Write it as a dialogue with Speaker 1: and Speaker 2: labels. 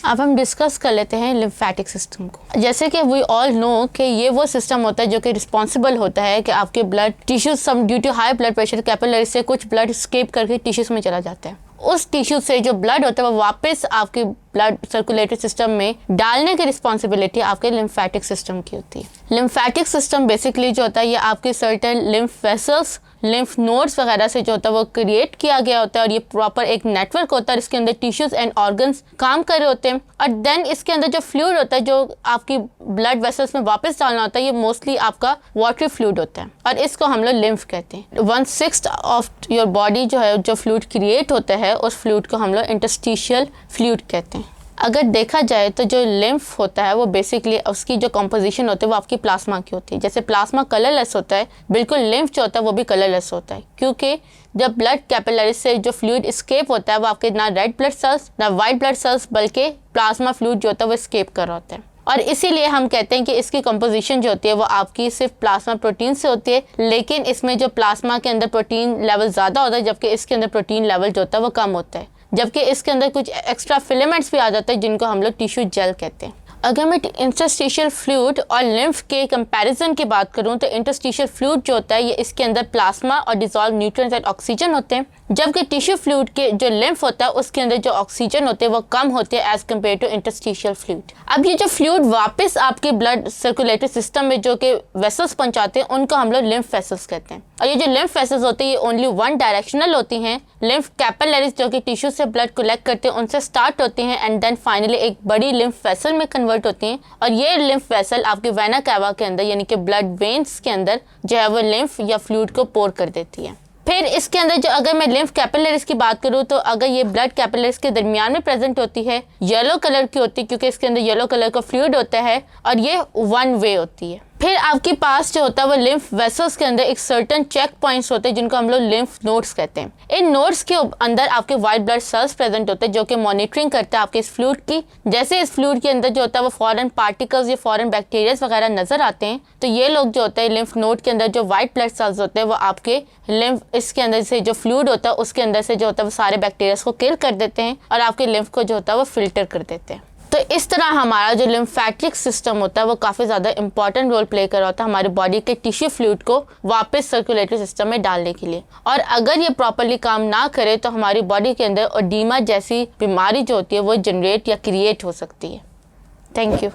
Speaker 1: अब हम डिस्कस कर लेते हैं लिम्फेटिक सिस्टम को। जैसे कि वी ऑल नो कि ये वो सिस्टम होता है जो कि रिस्पॉन्सिबल होता है कि आपके blood tissues some due to high blood pressure capillary से कुछ ब्लड स्केप करके टिश्यूज में चला जाता है। उस टिश्यू से जो ब्लड होता है वो वापस आपके ब्लड सर्कुलेटरी सिस्टम में डालने की रिस्पॉन्सिबिलिटी आपके लिम्फेटिक सिस्टम की होती है। लिम्फेटिक सिस्टम बेसिकली जो होता है ये आपके certain lymph vessels, lymph nodes वगैरह से जो होता है वो क्रिएट किया गया होता है और ये प्रॉपर एक नेटवर्क होता है। इसके अंदर टिश्यूज एंड ऑर्गन्स काम कर रहे होते हैं और देन इसके अंदर जो फ्लूइड होता है जो आपकी ब्लड वेसल्स में वापस डालना होता है ये मोस्टली आपका वाटरी फ्लूइड होता है और इसको हम लोग लिम्फ कहते हैं। 1/6 ऑफ योर बॉडी जो है जो फ्लूइड क्रिएट होता है उस फ्लूइड को हम लोग इंटरस्टिशियल फ्लूइड कहते हैं। अगर देखा जाए तो जो लिम्फ होता है वो बेसिकली उसकी जो कंपोजिशन होती है वो आपकी प्लाज्मा की होती है। जैसे प्लाज्मा कलरलेस होता है, बिल्कुल लिम्फ जो होता है वो भी कलरलेस होता है, क्योंकि जब ब्लड कैपिलरी से जो फ्लूइड स्केप होता है वो आपके ना रेड ब्लड सेल्स ना वाइट ब्लड सेल्स बल्कि प्लाज्मा फ्लूइड जो होता है वो स्केप कर रहा होता है। और इसीलिए हम कहते हैं कि इसकी कंपोजिशन जो होती है वो आपकी सिर्फ प्लाज्मा प्रोटीन से होती है, लेकिन इसमें जो प्लाज्मा के अंदर प्रोटीन लेवल ज़्यादा होता है जबकि इसके अंदर प्रोटीन लेवल जो होता है वो कम होता है, जबकि इसके अंदर कुछ एक्स्ट्रा फिलामेंट्स भी आ जाते हैं जिनको हम लोग टिश्यू जेल कहते हैं। अगर मैं इंटरस्टिशियल फ्लूइड और लिम्फ के कंपैरिजन की बात करूं तो इंटरस्टिशियल फ्लूइड जो होता है ये इसके अंदर प्लाज्मा और डिसॉल्व न्यूट्रिएंट्स एंड ऑक्सीजन होते हैं, जबकि टिश्यू फ्लूइड के जो लिम्फ होता है उसके अंदर जो ऑक्सीजन होते हैं वो कम होते हैं as compare to interstitial fluid. अब ये जो फ्लूइड वापस आपके ब्लड सर्कुलेटरी सिस्टम में जो कि वेसल्स पहुंचाते हैं उनको हम लोग लिम्फ वेसल्स कहते हैं। और ये जो लिम्फ वेसल्स होते हैं ये ओनली वन डायरेक्शनल होती हैं। लिम्फ कैपिलरीज जो कि टिश्यू से ब्लड कलेक्ट करते हैं उनसे स्टार्ट होती हैं एंड देन फाइनली एक बड़ी लिम्फ वेसल में कन्वर्ट होती हैं और ये लिम्फ वेसल आपके वेना कैवा के अंदर यानी कि ब्लड वेन्स के अंदर जो है वो लिम्फ या फ्लूइड को पोर कर देती है। फिर इसके अंदर जो अगर मैं लिम्फ कैपिलरीज की बात करूँ तो अगर ये ब्लड कैपिलरीज के दरमियान में प्रेजेंट होती है, येलो कलर की होती है क्योंकि इसके अंदर येलो कलर का फ्लूइड होता है और ये वन वे होती है। फिर आपके पास जो होता है वो लिम्फ वेसल्स के अंदर एक सर्टेन चेक पॉइंट्स होते हैं जिनको हम लोग लिम्फ नोड्स कहते हैं। इन नोड्स के अंदर आपके वाइट ब्लड सेल्स प्रेजेंट होते हैं जो कि मॉनिटरिंग करते हैं आपके इस फ्लूइड की। जैसे इस फ्लूइड के अंदर जो होता है वो फॉरेन पार्टिकल्स या फॉरेन बैक्टीरियाज वगैरह नजर आते हैं तो ये लोग जो होते हैं लिम्फ नोड के अंदर जो वाइट ब्लड सेल्स होते हैं वो आपके लिम्फ इसके अंदर से जो फ्लूइड होता है उसके अंदर से जो होता है वो सारे बैक्टीरियाज को किल कर देते हैं और आपके लिम्फ को जो होता है वो फिल्टर कर देते हैं। तो इस तरह हमारा जो लिम्फेटिक सिस्टम होता है वो काफ़ी ज़्यादा इंपॉर्टेंट रोल प्ले कर रहा होता है हमारे बॉडी के टिश्यू फ्लूइड को वापस सर्कुलेटरी सिस्टम में डालने के लिए। और अगर ये प्रॉपरली काम ना करे तो हमारी बॉडी के अंदर ओडीमा जैसी बीमारी जो होती है वो जनरेट या क्रिएट हो सकती है। Thank you.